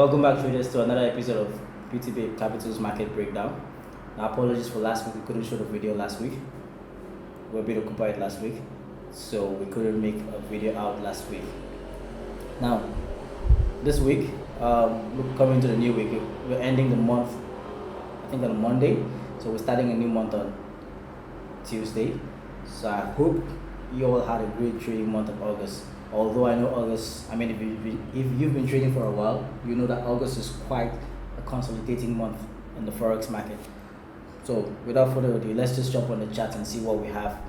Welcome back, traders, to another episode of PTB Capital's Market Breakdown. Now, apologies for last week. We couldn't show the video last week. We were a bit occupied last week, so we couldn't make a video out last week. Now, this week, we're coming to the new week. We're ending the month, I think, on a Monday. So we're starting a new month on Tuesday. So I hope you all had a great trading month of August. Although I know August, if you've been trading for a while, you know that August is quite a consolidating month in the Forex market. So without further ado, let's just jump on the chat and see what we have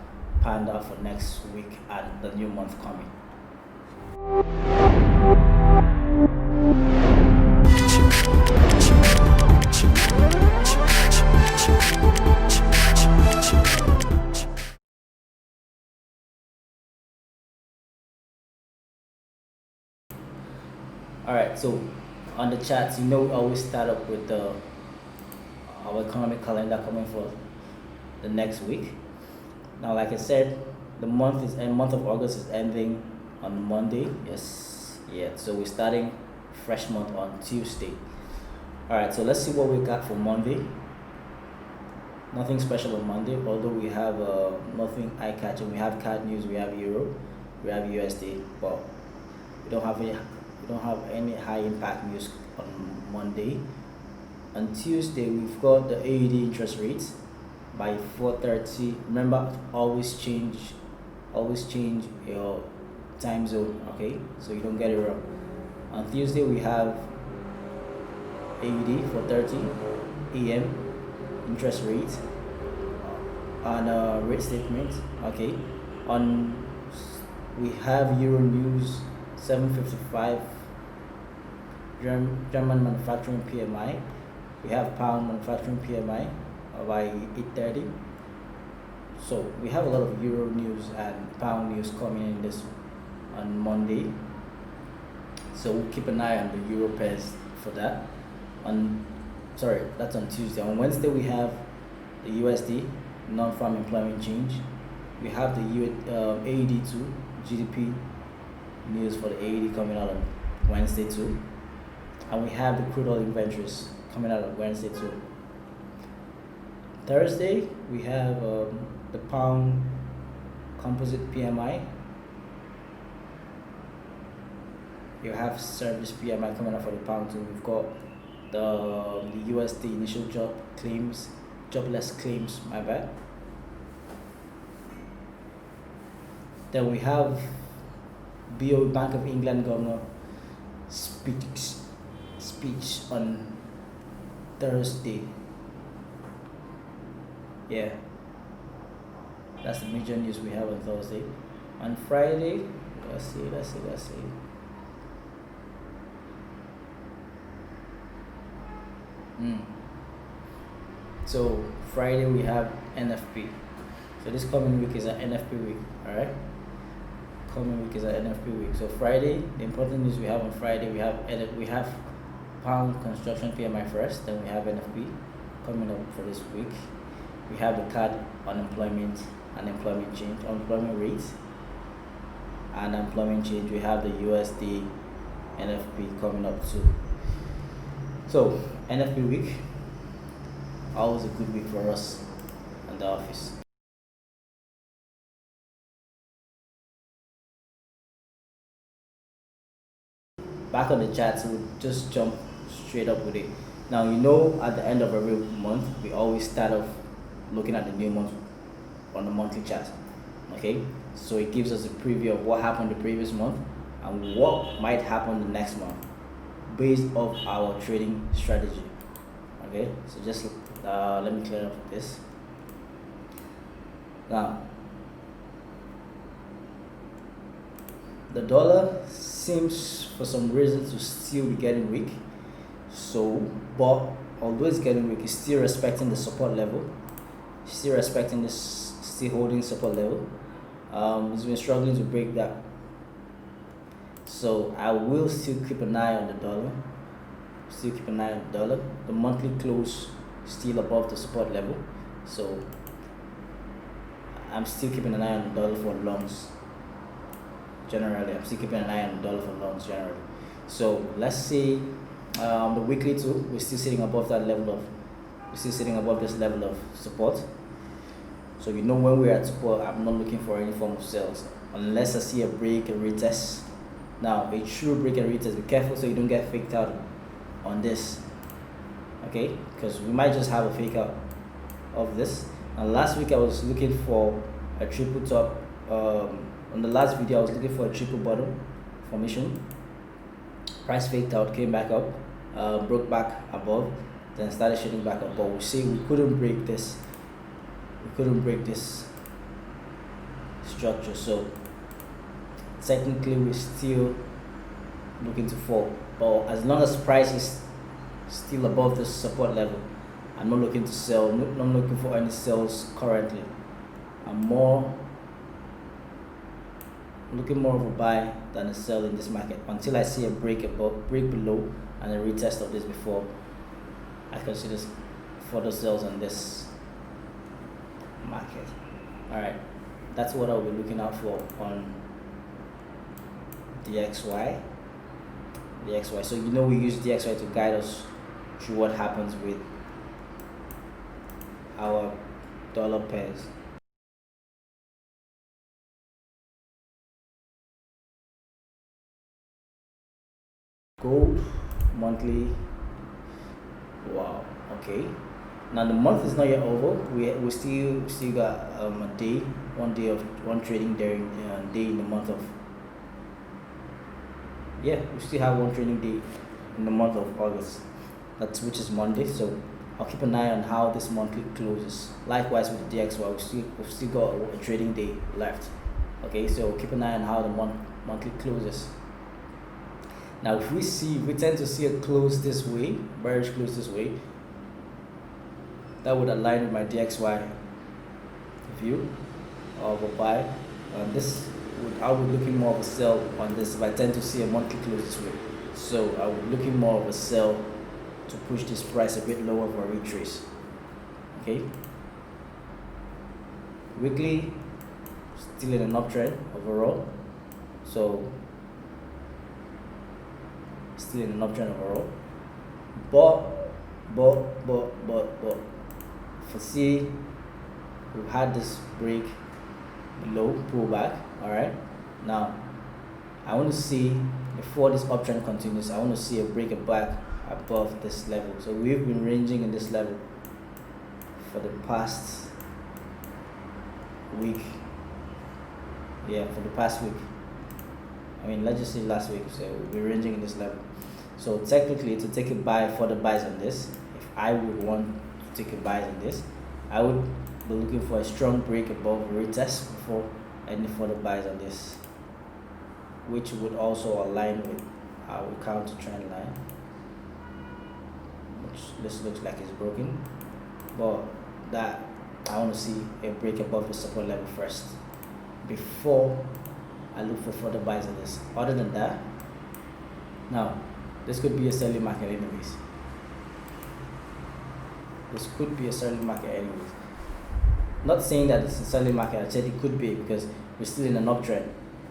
planned out for next week and the new month coming. Alright, so on the charts, we always start up with our economic calendar coming for the next week. Now, like I said, the month of August is ending on Monday. So we're starting fresh month on Tuesday. Alright, so let's see what we got for Monday. Nothing special on Monday, although we have nothing eye-catching. We have CAD news, we have Euro, we have USD, but we don't have any high impact news on Monday. On Tuesday, we've got the AED interest rates by 4:30. Remember, always change your time zone, okay, so you don't get it wrong. On Tuesday, we have AED 4:30 AM interest rate on rate statement, okay. We have Euro news 7:55, German manufacturing PMI. We have pound manufacturing PMI by 8:30. So we have a lot of Euro news and pound news coming in on Monday. So we'll keep an eye on the Euro pairs for that. That's on Tuesday. On Wednesday, we have the USD non-farm employment change. We have the AED2 GDP news for the AED coming out on Wednesday too, and we have the crude oil inventories coming out on Wednesday too. Thursday, we have the pound composite PMI. You have service PMI coming out for the pound too. We've got the USD initial jobless claims, my bad. Then we have BO Bank of England governor speech on Thursday. Yeah, that's the major news we have on Thursday. On Friday, let's see. So Friday we have NFP. So this coming week is an NFP week, alright? Coming week is an NFP week. So Friday, the important news we have on Friday, we have pound construction PMI first, then we have NFP coming up for this week. We have the CAD unemployment change, unemployment rates and unemployment change. We have the USD NFP coming up too. So NFP week, always a good week for us in the office. Back on the chat, so we'll just jump straight up with it. Now, at the end of every month, we always start off looking at the new month on the monthly chart, okay? So it gives us a preview of what happened the previous month and what might happen the next month based off our trading strategy, okay? So just let me clear up this. Now, the dollar seems for some reason to still be getting weak. But although it's getting weak, it's still respecting the support level. Still holding support level. It's been struggling to break that. So I will still keep an eye on the dollar. The monthly close still above the support level. So I'm still keeping an eye on the dollar for longs. Generally, I'm still keeping an eye on the dollar for longs generally. So let's say The weekly too, we're still sitting above we're still sitting above this level of support. So you know when we're at support, I'm not looking for any form of sales unless I see a break and retest. Now a true break and retest, be careful so you don't get faked out on this. Okay, because we might just have a fake out of this. And last week I was looking for a triple top. On the last video I was looking for a triple bottom formation. Price faked out, came back up, broke back above, then started shooting back up. But we see we couldn't break this. We couldn't break this structure. So technically we're still looking to fall. But as long as price is still above this support level, I'm not looking to sell. Not looking for any sales currently. I'm looking more of a buy than a sell in this market until I see a break below and a retest of this before I consider further sales on this market. All right, that's what I'll be looking out for on DXY. So you know we use DXY to guide us through what happens with our dollar pairs. Gold monthly. Wow. Okay. Now the month is not yet over. We still got one trading day in the month of. Yeah, we still have one trading day in the month of August. Which is Monday. So I'll keep an eye on how this monthly closes. Likewise with the DXY, we've still got a trading day left. Okay, so keep an eye on how the monthly closes. Now if we tend to see a close this way, bearish close this way, that would align with my DXY view of a buy. I'll be looking more of a sell on this if I tend to see a monthly close this way. So I would be looking more of a sell to push this price a bit lower for a retrace. Okay. Weekly, still in an uptrend overall. So still in an uptrend overall. But for see, we've had this break below, pullback. All right. Now I want to see before this uptrend continues. I want to see a break back above this level. So we've been ranging in this level for the past week. Yeah, for the past week. I mean, let's just say last week. So we're ranging in this level. So technically, to take a buy for the buys on this, if I would want to take a buy on this, I would be looking for a strong break above retest before any further buys on this, which would also align with our counter trend line, which this looks like it's broken. But that I want to see a break above the support level first before I look for further buys on this. Other than that, now this could be a selling market anyways. Not saying that it's a selling market. I said it could be because we're still in an uptrend.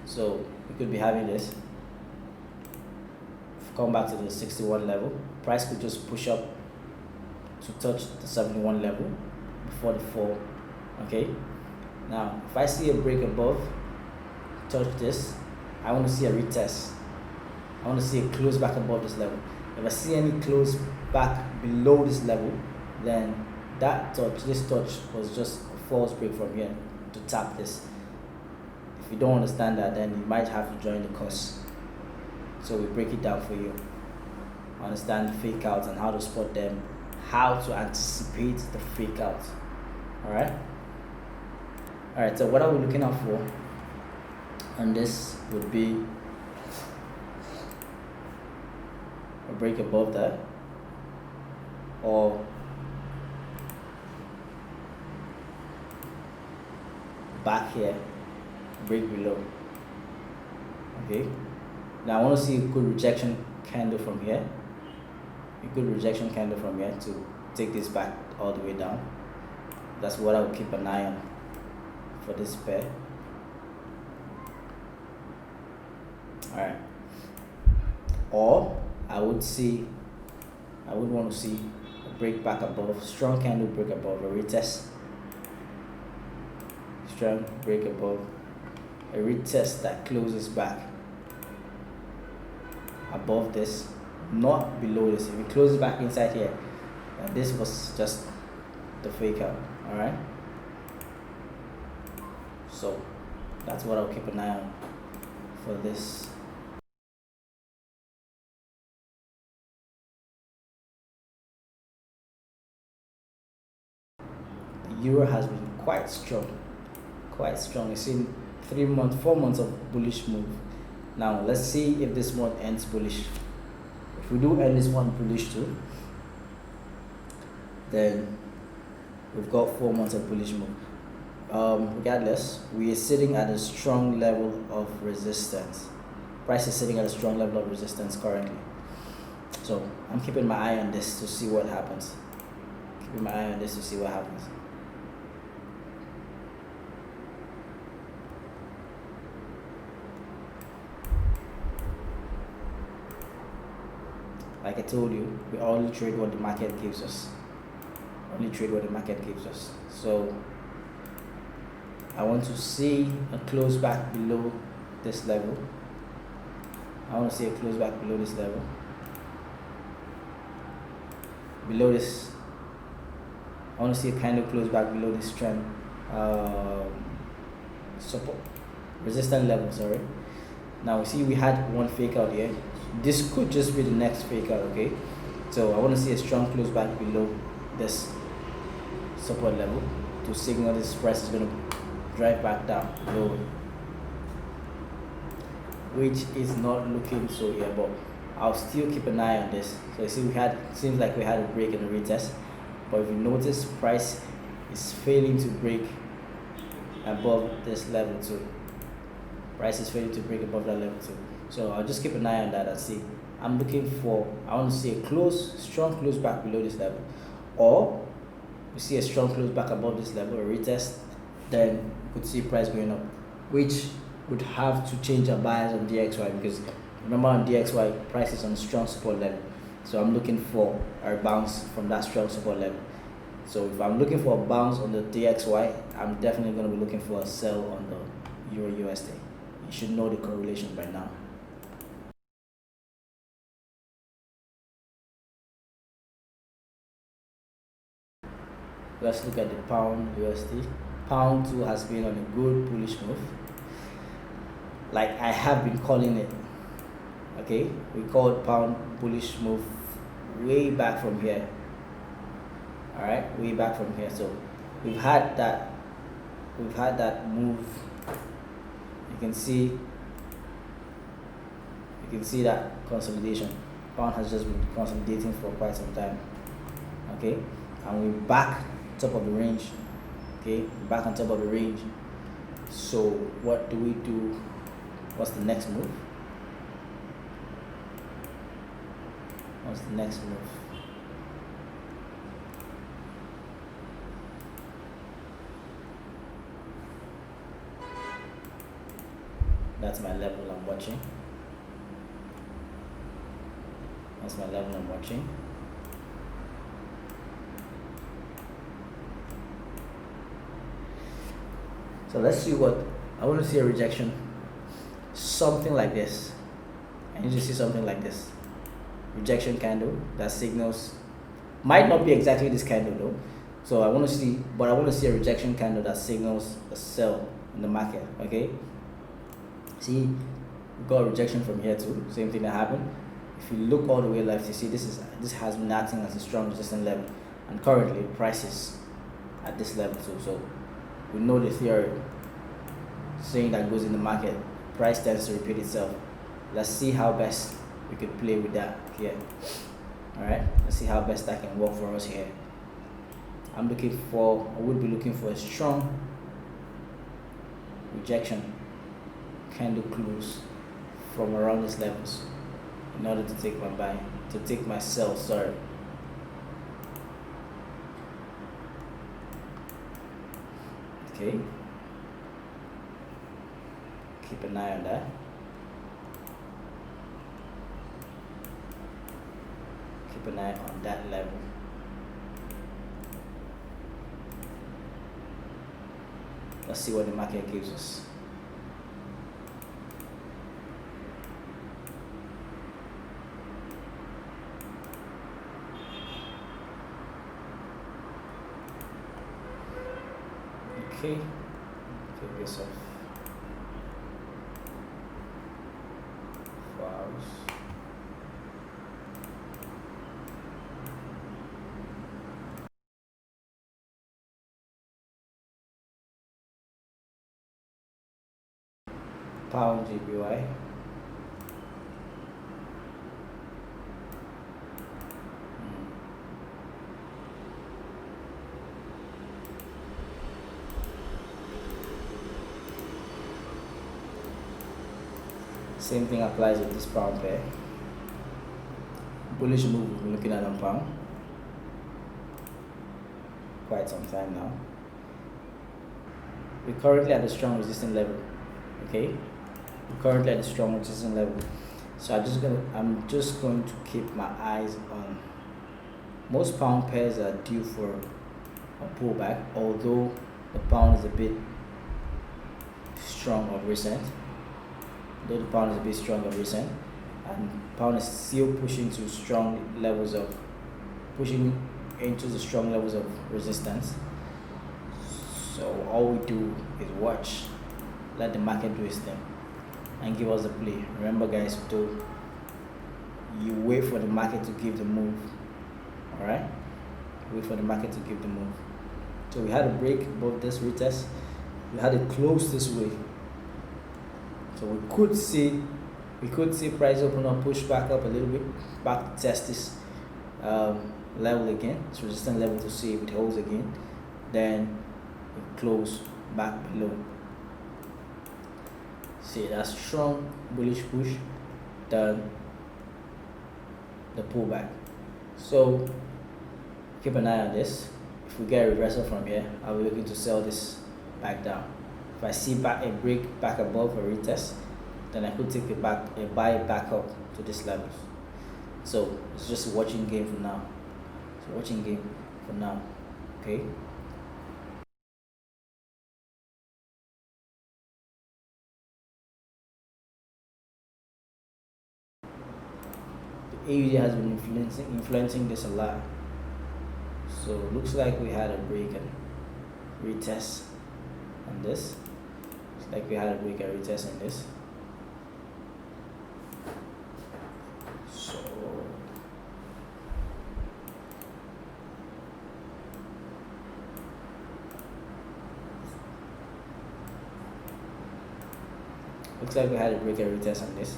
So we could be having this. Come back to the 61 level. Price could just push up to touch the 71 level before the fall. Okay. Now, if I see a break above, touch this, I want to see a retest. I want to see a close back above this level. If I see any close back below this level, then this touch was just a false break from here to tap this. If you don't understand that, then you might have to join the course. So we break it down for you. Understand the fake outs and how to spot them, how to anticipate the fake out. Alright, so what are we looking out for? And this would be a break above that, or back here, break below. Okay, now I want to see a good rejection candle from here, to take this back all the way down. That's what I will keep an eye on for this pair. Alright, or I would see I would want to see a break back above, strong candle break above, a retest, strong break above, a retest that closes back above this, not below this. If it closes back inside here, this was just the fake out. All right, so that's what I'll keep an eye on for this. The euro has been quite strong. It's seen 3 months, 4 months of bullish move. Now let's see if this one ends bullish. If we do end this one bullish too, then we've got 4 months of bullish move. Regardless, we are sitting at a strong level of resistance. Price is sitting at a strong level of resistance currently. So I'm keeping my eye on this to see what happens. Keeping my eye on this to see what happens. Like I told you, we only trade what the market gives us. Only trade what the market gives us. So I want to see a close back below this level. I want to see a close back below this level. Below this, I want to see a candle close back below this trend support resistance level. Sorry. Now we see we had one fake out here. This could just be the next fake out. Okay, so I want to see a strong close back below this support level to signal this price is going to drive back down low, which is not looking so here, but I'll still keep an eye on this. So you see, seems like we had a break and a retest, but if you notice, price is failing to break above this level too. Price is failing to break above that level too. So I'll just keep an eye on that and see. I want to see a strong close back below this level, or we see a strong close back above this level, a retest, then we could see price going up, which would have to change our bias on DXY, because remember on DXY, price is on a strong support level. So I'm looking for a bounce from that strong support level. So if I'm looking for a bounce on the DXY, I'm definitely going to be looking for a sell on the Euro USD. You should know the correlation by now. Let's look at the pound USD. Pound too has been on a good bullish move. Like I have been calling it. Okay, we called pound bullish move way back from here. All right, way back from here. So we've had that move. You can see that consolidation. Pound has just been consolidating for quite some time. Okay, and we're back top of the range. Okay, back on top of the range. So what do we do? What's the next move? What's the next move? That's my level I'm watching. That's my level I'm watching. So let's see what I want to see. A rejection, something like this. I need to see something like this. Rejection candle that signals, might not be exactly this candle though. So I want to see a rejection candle that signals a sell in the market. Okay. See, we got a rejection from here too. Same thing that happened. If you look all the way left, you see this has been acting as a strong resistance level, and currently price is at this level too. So we know the theory saying that goes in the market, price tends to repeat itself. Let's see how best we could play with that here. All right, let's see how best that can work for us here. I would be looking for a strong rejection candle close from around these levels in order to take my buy, to take my sell. Sorry. Okay. Keep an eye on that. Keep keep an eye on that level. Let's see what the market gives us. Okay, take this off. 4 hours. Pound GBY. Same thing applies with this pound pair. Bullish move we're looking at on pound quite some time now. We're currently at a strong resistance level. Okay, we're currently at a strong resistance level. So I'm just going to keep my eyes on most pound pairs are due for a pullback, although the pound is a bit strong of recent. Though the pound is a bit strong of recent, and pound is still pushing into the strong levels of resistance. So all we do is watch, let the market do its thing, and give us a play. Remember, guys, you wait for the market to give the move. All right, wait for the market to give the move. So we had a break above this retest. We had it close this way. So we could see price open up, push back up a little bit, back to test this level again, this resistance level, to see if it holds again. Then we close back below. See that strong bullish push, then the pullback. So keep an eye on this. If we get a reversal from here, I'll be looking to sell this back down. If I see a break back above a retest, then I could take a buy back up to these levels. So it's just a watching game for now. Okay. The AUD has been influencing this a lot. So it looks like we had a break and retest on this. Like we had a break and retest on this. So looks like we had a break and retest on this.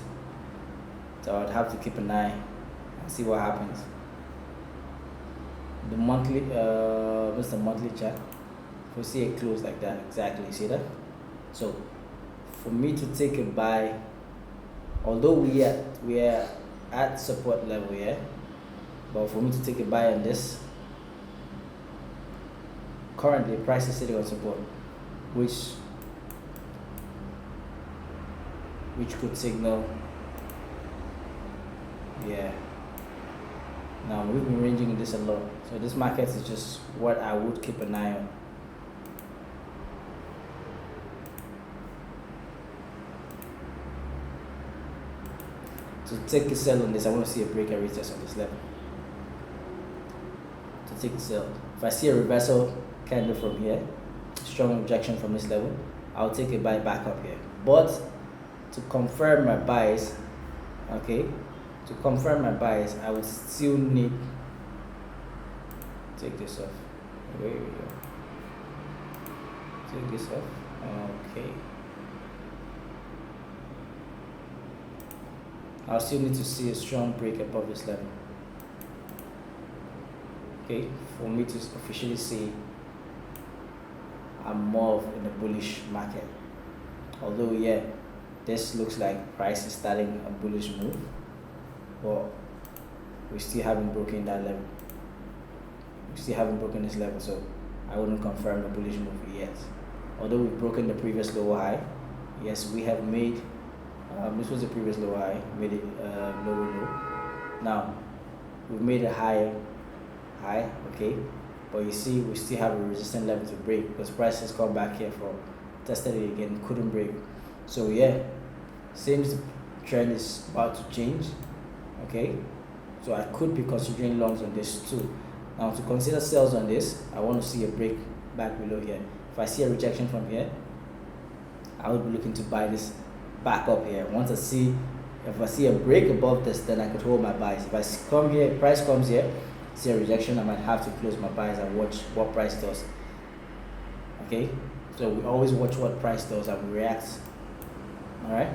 So I'd have to keep an eye and see what happens. The monthly what's the monthly chart? If we see it close like that, exactly, see that? So for me to take a buy, although we are at support level here, but for me to take a buy on this, currently price is sitting on support, which could signal, now we've been ranging in this a lot, so this market is just what I would keep an eye on. To take a sell on this, I want to see a break and retest on this level. To take a sell, if I see a reversal candle from here, strong rejection from this level, I'll take a buy back up here. But to confirm my buys, I would still need, take this off. There we go. Take this off. Okay. I'll still need to see a strong break above this level. Okay, for me to officially say I'm more in a bullish market. Although this looks like price is starting a bullish move, but we still haven't broken that level. We still haven't broken this level, so I wouldn't confirm the bullish move yet. Although we've broken the previous lower high, yes, we have made. This was the previous lower high, made it lower low. Now we made a high, okay, but you see we still have a resistance level to break because price has come back here for tested it again, couldn't break. So yeah, seems the trend is about to change, okay, so I could be considering longs on this too. Now to consider sells on this, I want to see a break back below here. If I see a rejection from here, I would be looking to buy this back up here. Once I see, if I see a break above this, then I could hold my buys. If I come here, price comes here, see a rejection, I might have to close my buys and watch what price does. Okay, so we always watch what price does and we react. All right.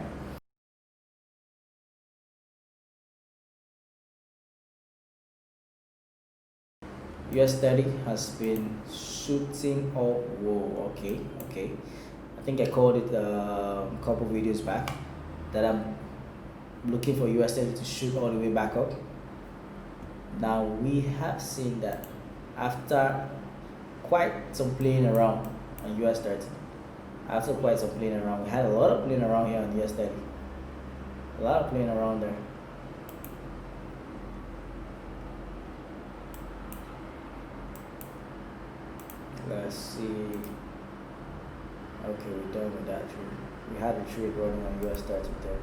US 30 has been shooting all. Whoa, okay. I think I called it a couple videos back that I'm looking for US 30 to shoot all the way back up. Now we have seen that after quite some playing around on US 30. After quite some playing around, we had a lot of playing around here on US 30. A lot of playing around there. Let's see. Okay, we're done with that trade. We had a trade running on US 30 there.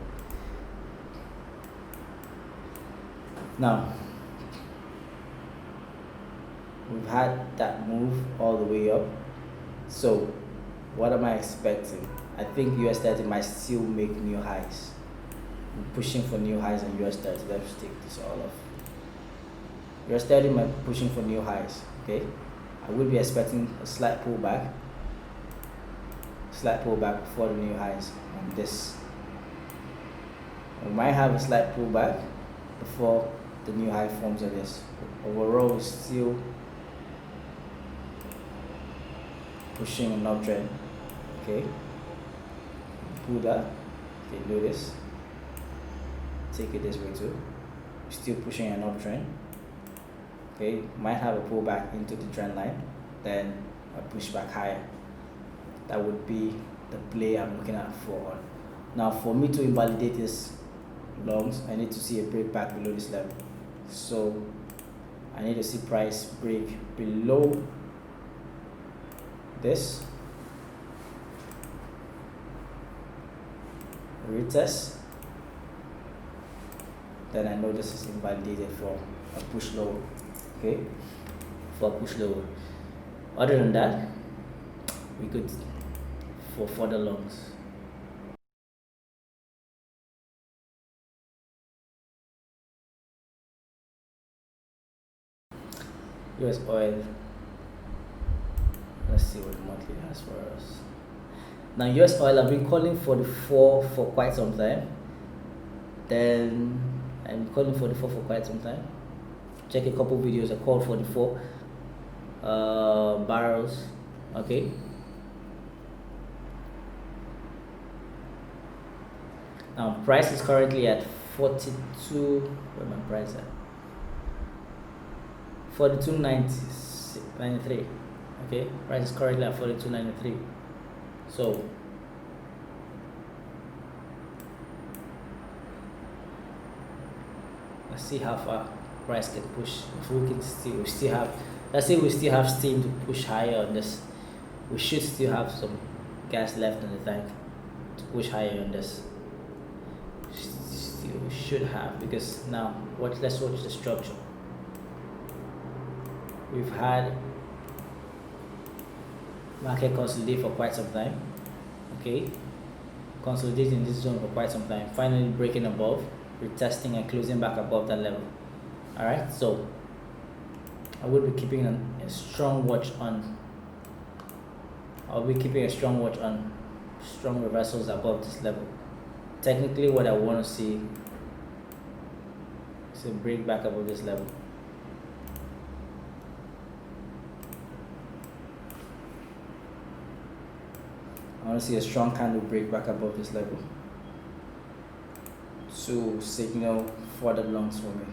Now, we've had that move all the way up. So, what am I expecting? I think US 30 might still make new highs. I'm pushing for new highs on US 30. Let's take this all off. US 30 might be pushing for new highs. Okay, I will be expecting a slight pullback before the new highs on this. We might have a slight pullback before the new high forms on this. Overall, we're still pushing an uptrend. Okay, pull that. Okay, do this. Take it this way too. We're still pushing an uptrend. Okay, might have a pullback into the trend line, then a push back higher. That would be the play I'm looking at for. Now, for me to invalidate this longs, I need to see a break back below this level. So I need to see price break below this, retest, then I know this is invalidated for a push lower. Okay, for a push lower. Other than that, we could for further longs. US oil. Let's see what the monthly has for us. Now US oil, I've been calling for the 4 for quite some time. Then I'm calling for the 4 for quite some time. Check a couple videos. I called for the 4 barrels. Okay. Now price is currently at 42. Where my price at? 42.93. Okay, price is currently at 42.93. So let's see how far price can push. If we can still have, let's say we still have steam to push higher on this. We should still have some gas left in the tank to push higher on this. Still should have, because now let's watch the structure. We've had market consolidate for quite some time. Okay, consolidating this zone for quite some time, finally breaking above, retesting and closing back above that level. All right, so I will be keeping a strong watch on. I'll be keeping a strong watch on strong reversals above this level. Technically, what I want to see is a break back above this level. I want to see a strong candle break back above this level to signal further longs for me.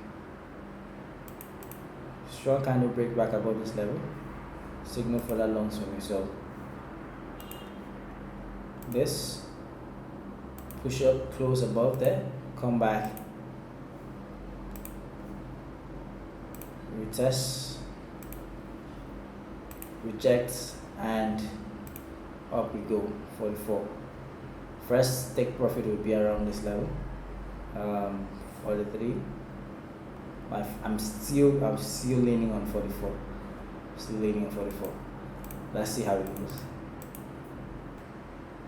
Strong candle break back above this level, signal further longs for me. So this push up, close above there, come back, retest, reject, and up we go. 44. First take profit will be around this level. 43. I'm still leaning on 44. Still leaning on 44. Let's see how it goes.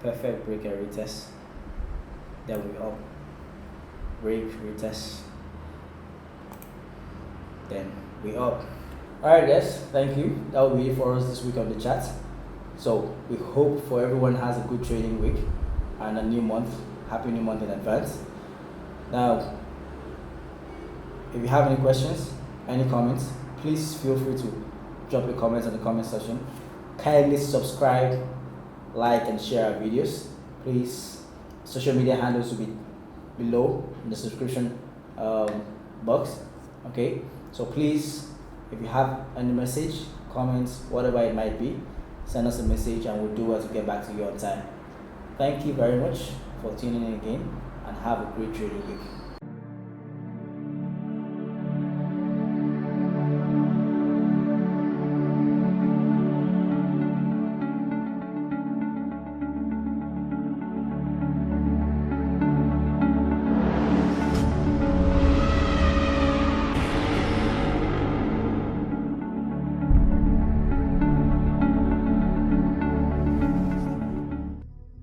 Perfect break and retest. Then we up. Break, retest. Then we up. Alright guys, thank you. That will be it for us this week on the chat. So we hope for everyone has a good trading week and a new month. Happy new month in advance. Now, if you have any questions, any comments, please feel free to drop your comments in the comment section. Kindly subscribe, like, and share our videos. Please, social media handles will be below in the subscription box. Okay, so please, if you have any message, comments, whatever it might be, send us a message and we'll do what to get back to you on time. Thank you very much for tuning in again and have a great trading week.